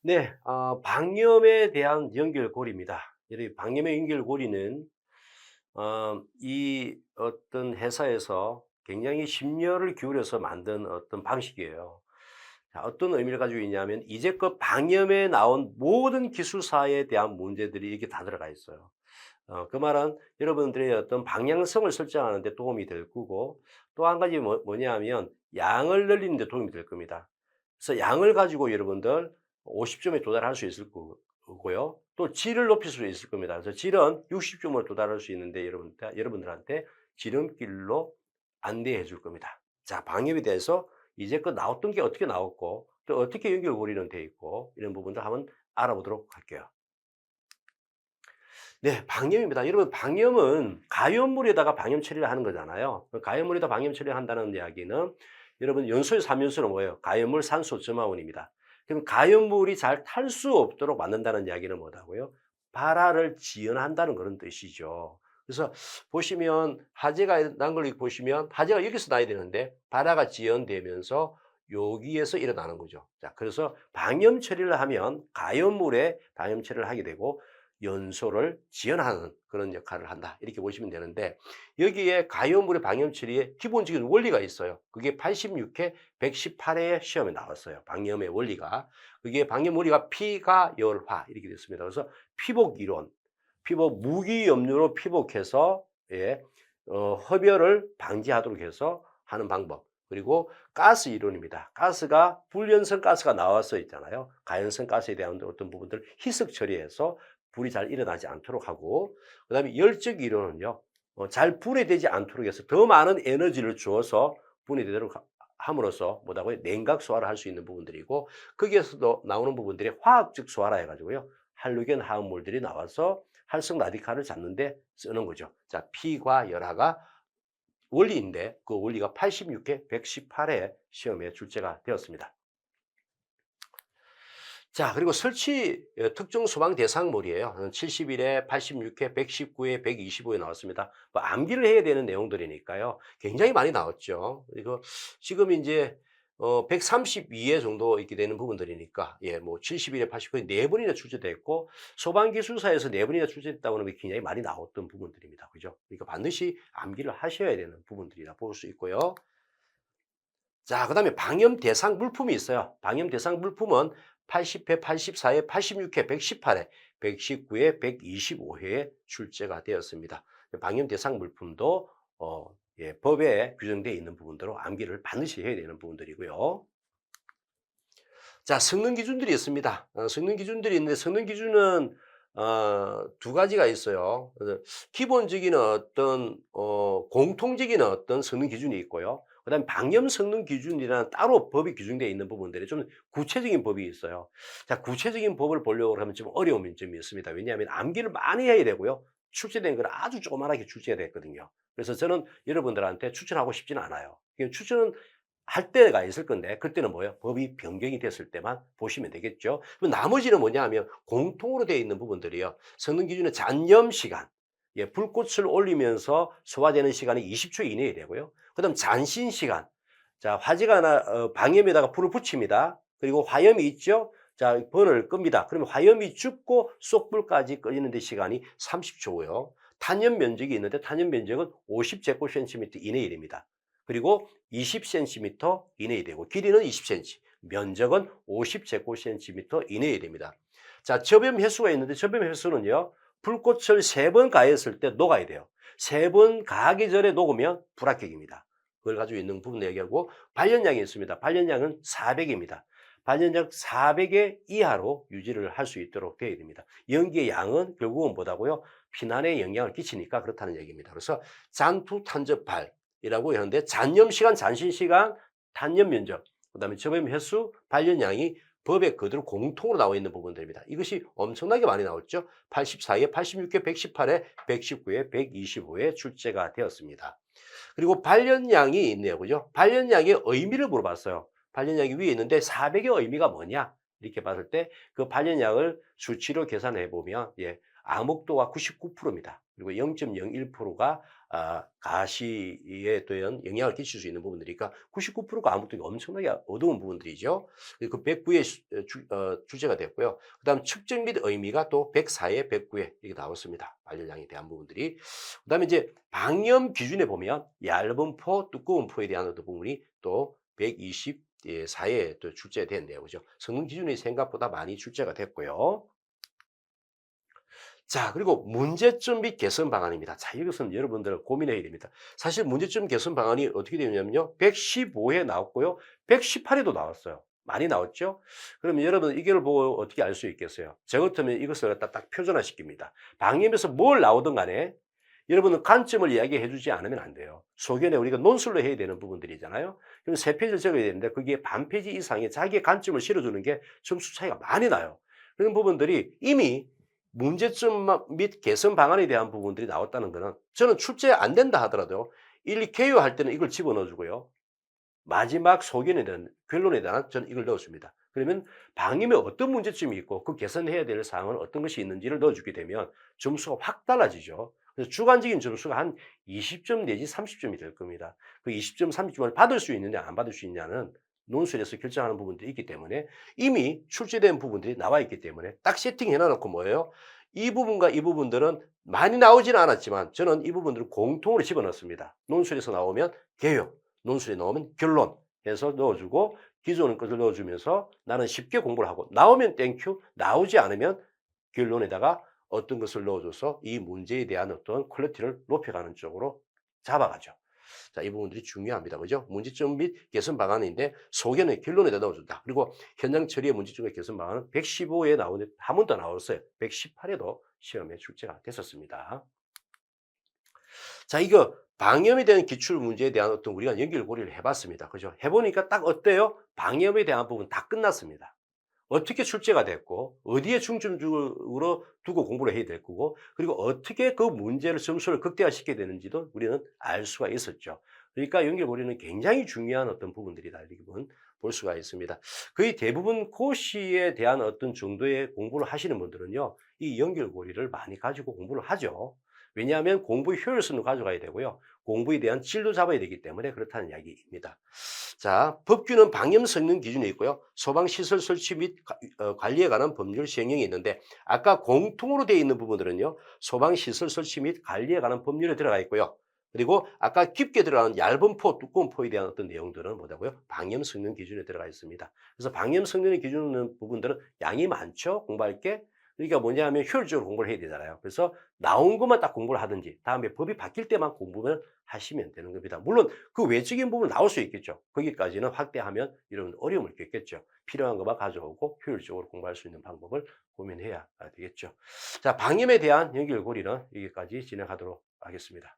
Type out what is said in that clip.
네, 방염에 대한 연결고리입니다. 이 방염의 연결고리는 이 어떤 회사에서 굉장히 심려를 기울여서 만든 어떤 방식이에요. 자, 어떤 의미를 가지고 있냐면 이제껏 방염에 나온 모든 기술사에 대한 문제들이 이렇게 다 들어가 있어요. 그 말은 여러분들의 어떤 방향성을 설정하는 데 도움이 될 거고, 또 한 가지 뭐냐 하면 양을 늘리는 데 도움이 될 겁니다. 그래서 양을 가지고 여러분들 50점에 도달할 수 있을 거고요. 또 질을 높일 수 있을 겁니다. 그래서 질은 60점으로 도달할 수 있는데 여러분들한테 지름길로 안내해 줄 겁니다. 자, 방역에 대해서 이제껏 나왔던 게 어떻게 나왔고, 또 어떻게 연결고리는 돼 있고, 이런 부분들 한번 알아보도록 할게요. 네, 방염입니다. 여러분, 방염은 가연물에다가 방염 처리를 하는 거잖아요. 가연물에다 방염 처리를 한다는 이야기는 여러분 연소의 3연소는 뭐예요? 가연물, 산소, 점화원입니다. 그럼 가연물이 잘 탈 수 없도록 만든다는 이야기는 뭐다고요? 발화를 지연한다는 그런 뜻이죠. 그래서 보시면 화재가 난 걸 보시면 화재가 여기서 나야 되는데 발화가 지연되면서 여기에서 일어나는 거죠. 자, 그래서 방염 처리를 하면 가연물에 방염 처리를 하게 되고 연소를 지연하는 그런 역할을 한다. 이렇게 보시면 되는데 여기에 가연물의 방염 처리에 기본적인 원리가 있어요. 그게 86회 118회 시험에 나왔어요. 방염의 원리가. 그게 방염 원리가 피가 열화 이렇게 됐습니다. 그래서 피복 이론, 피복 무기염료로 피복해서 예, 흡열을 방지하도록 해서 하는 방법. 그리고 가스 이론입니다. 가스가 불연성 가스가 나와서 있잖아요. 가연성 가스에 대한 어떤 부분들 희석 처리해서 불이 잘 일어나지 않도록 하고, 그다음에 열적 이론은요. 잘 분해되지 않도록 해서 더 많은 에너지를 주어서 분해되도록 함으로써 뭐다고요? 냉각 소화를 할 수 있는 부분들이고, 거기에서도 나오는 부분들이 화학적 소화라 해가지고요. 할로겐 화합물들이 나와서 활성 라디칼을 잡는데 쓰는 거죠. 자, 피과 열화가 원리인데 그 원리가 86회 118회 시험에 출제가 되었습니다. 자, 그리고 설치 특정 소방 대상물이에요. 71회, 86회, 119회, 125회 나왔습니다. 뭐 암기를 해야 되는 내용들이니까요. 굉장히 많이 나왔죠. 그리고 지금 이제 132회 정도 있게 되는 부분들이니까 예, 뭐 71회, 89회 네 번이나 출제됐고 소방기술사에서 네 번이나 출제됐다고 하면 굉장히 많이 나왔던 부분들입니다. 그죠? 그러니까 반드시 암기를 하셔야 되는 부분들이라 볼 수 있고요. 자, 그다음에 방염 대상 물품이 있어요. 방염 대상 물품은 80회, 84회, 86회, 118회, 119회, 125회에 출제가 되었습니다. 방염 대상 물품도 예, 법에 규정되어 있는 부분대로 암기를 반드시 해야 되는 부분들이고요. 자, 성능 기준들이 있습니다. 성능 기준들이 있는데 성능 기준은 두 가지가 있어요. 그래서 기본적인 어떤 공통적인 어떤 성능 기준이 있고요. 그다음에 방염 성능 기준이라는 따로 법이 규정되어 있는 부분들이 좀 구체적인 법이 있어요. 자, 구체적인 법을 보려고 하면 좀 어려운 점이 있습니다. 왜냐하면 암기를 많이 해야 되고요. 출제된 건 아주 조그맣게 출제가 됐거든요. 그래서 저는 여러분들한테 추천하고 싶지는 않아요. 추천은 할 때가 있을 건데 그때는 뭐예요? 법이 변경이 됐을 때만 보시면 되겠죠. 그럼 나머지는 뭐냐 하면 공통으로 되어 있는 부분들이요. 성능 기준의 잔염 시간. 예, 불꽃을 올리면서 소화되는 시간이 20초 이내에 되고요. 그다음 잔신 시간. 자, 화재가 방염에다가 불을 붙입니다. 그리고 화염이 있죠. 자, 번을 끕니다. 그러면 화염이 죽고 쏙불까지 꺼지는 데 시간이 30초고요. 탄염 면적이 있는데 탄염 면적은 50제곱센티미터 이내에 됩니다. 그리고 20cm 이내에 되고 길이는 20cm, 면적은 50제곱센티미터 이내에 됩니다. 자, 접염 횟수가 있는데 접염 횟수는요. 불꽃을 3번 가했을 때 녹아야 돼요. 3번 가하기 전에 녹으면 불합격입니다. 그걸 가지고 있는 부분 얘기하고 발연량이 있습니다. 발연량은 400입니다. 발연량 400의 이하로 유지를 할 수 있도록 되어야 됩니다. 연기의 양은 결국은 뭐다고요? 피난에 영향을 끼치니까 그렇다는 얘기입니다. 그래서 잔투, 탄적, 발 이라고 하는데 잔염 시간, 잔신 시간, 탄염 면적, 그다음에 접염 횟수, 발연량이 법에 그대로 공통으로 나와 있는 부분들입니다. 이것이 엄청나게 많이 나왔죠. 84회, 86회, 118회, 119회, 125회 출제가 되었습니다. 그리고 발연량이 있네요. 그죠? 발연량의 의미를 물어봤어요. 발연량이 위에 있는데 400의 의미가 뭐냐? 이렇게 봤을 때 그 발연량을 수치로 계산해 보면 예, 암흑도가 99%입니다. 그리고 0.01%가 가시에 대한 영향을 끼칠 수 있는 부분들이니까 99%가 아무것도 엄청나게 어두운 부분들이죠. 그 109에 출제가 됐고요. 그다음 측정 및 의미가 또 104에 109에 이렇게 나왔습니다. 발열량에 대한 부분들이. 그다음에 이제 방염 기준에 보면 얇은 포, 두꺼운 포에 대한 어떤 부분이 또 124에 또 출제됐네요. 그죠? 성능 기준이 생각보다 많이 출제가 됐고요. 자, 그리고 문제점 및 개선 방안입니다. 자, 이것은 여러분들 고민해야 됩니다. 사실 문제점 개선 방안이 어떻게 되냐면요. 115에 나왔고요. 118에도 나왔어요. 많이 나왔죠? 그러면 여러분 이걸 보고 어떻게 알 수 있겠어요? 저 같으면 이것을 갖다 딱 표준화시킵니다. 방임에서 뭘 나오든 간에 여러분은 관점을 이야기해 주지 않으면 안 돼요. 소견에 우리가 논술로 해야 되는 부분들이잖아요. 그럼 3페이지를 적어야 되는데 거기에 반 페이지 이상의 자기의 관점을 실어주는 게 점수 차이가 많이 나요. 그런 부분들이 이미 문제점 및 개선 방안에 대한 부분들이 나왔다는 거는 저는 출제 안 된다 하더라도 1, 2 개요할 때는 이걸 집어넣어 주고요. 마지막 소견에 대한 결론에 대한 저는 이걸 넣어줍니다. 그러면 방임에 어떤 문제점이 있고 그 개선해야 될 사항은 어떤 것이 있는지를 넣어주게 되면 점수가 확 달라지죠. 그래서 주관적인 점수가 한 20점 내지 30점이 될 겁니다. 그 20점, 30점을 받을 수 있느냐 안 받을 수 있느냐는 논술에서 결정하는 부분들이 있기 때문에 이미 출제된 부분들이 나와 있기 때문에 딱 세팅해 놔놓고 뭐예요? 이 부분과 이 부분들은 많이 나오지는 않았지만 저는 이 부분들을 공통으로 집어넣습니다. 논술에서 나오면 개요. 논술에 나오면 결론 해서 넣어주고 기존의 것을 넣어주면서 나는 쉽게 공부를 하고 나오면 땡큐 나오지 않으면 결론에다가 어떤 것을 넣어줘서 이 문제에 대한 어떤 퀄리티를 높여가는 쪽으로 잡아가죠. 자, 이 부분들이 중요합니다. 그죠? 문제점 및 개선 방안인데 소견의 결론에다 넣어준다. 그리고 현장 처리의 문제점의 개선 방안은 115에 나오는데 한 번 더 나왔어요. 118에도 시험에 출제가 됐었습니다. 자, 이거 방염에 대한 기출 문제에 대한 어떤 우리가 연결고리를 해봤습니다. 그죠? 해보니까 딱 어때요? 방염에 대한 부분 다 끝났습니다. 어떻게 출제가 됐고, 어디에 중점적으로 두고 공부를 해야 될 거고, 그리고 어떻게 그 문제를 점수를 극대화시켜야 되는지도 우리는 알 수가 있었죠. 그러니까 연결고리는 굉장히 중요한 어떤 부분들이다. 이렇게 볼 수가 있습니다. 거의 대부분 고시에 대한 어떤 정도의 공부를 하시는 분들은요, 이 연결고리를 많이 가지고 공부를 하죠. 왜냐하면 공부 효율성도 가져가야 되고요. 공부에 대한 질도 잡아야 되기 때문에 그렇다는 이야기입니다. 자, 법규는 방염 성능 기준이 있고요. 소방시설 설치 및 관리에 관한 법률 시행령이 있는데 아까 공통으로 되어 있는 부분들은요. 소방시설 설치 및 관리에 관한 법률에 들어가 있고요. 그리고 아까 깊게 들어가는 얇은 포, 두꺼운 포에 대한 어떤 내용들은 뭐라고요? 방염 성능 기준에 들어가 있습니다. 그래서 방염 성능의 기준 있는 부분들은 양이 많죠? 공부할 게. 그러니까 뭐냐면 효율적으로 공부를 해야 되잖아요. 그래서 나온 것만 딱 공부를 하든지 다음에 법이 바뀔 때만 공부를 하시면 되는 겁니다. 물론 그 외적인 부분 나올 수 있겠죠. 거기까지는 확대하면 이런 어려움을 겪겠죠. 필요한 것만 가져오고 효율적으로 공부할 수 있는 방법을 고민해야 되겠죠. 자, 방임에 대한 연결고리는 여기까지 진행하도록 하겠습니다.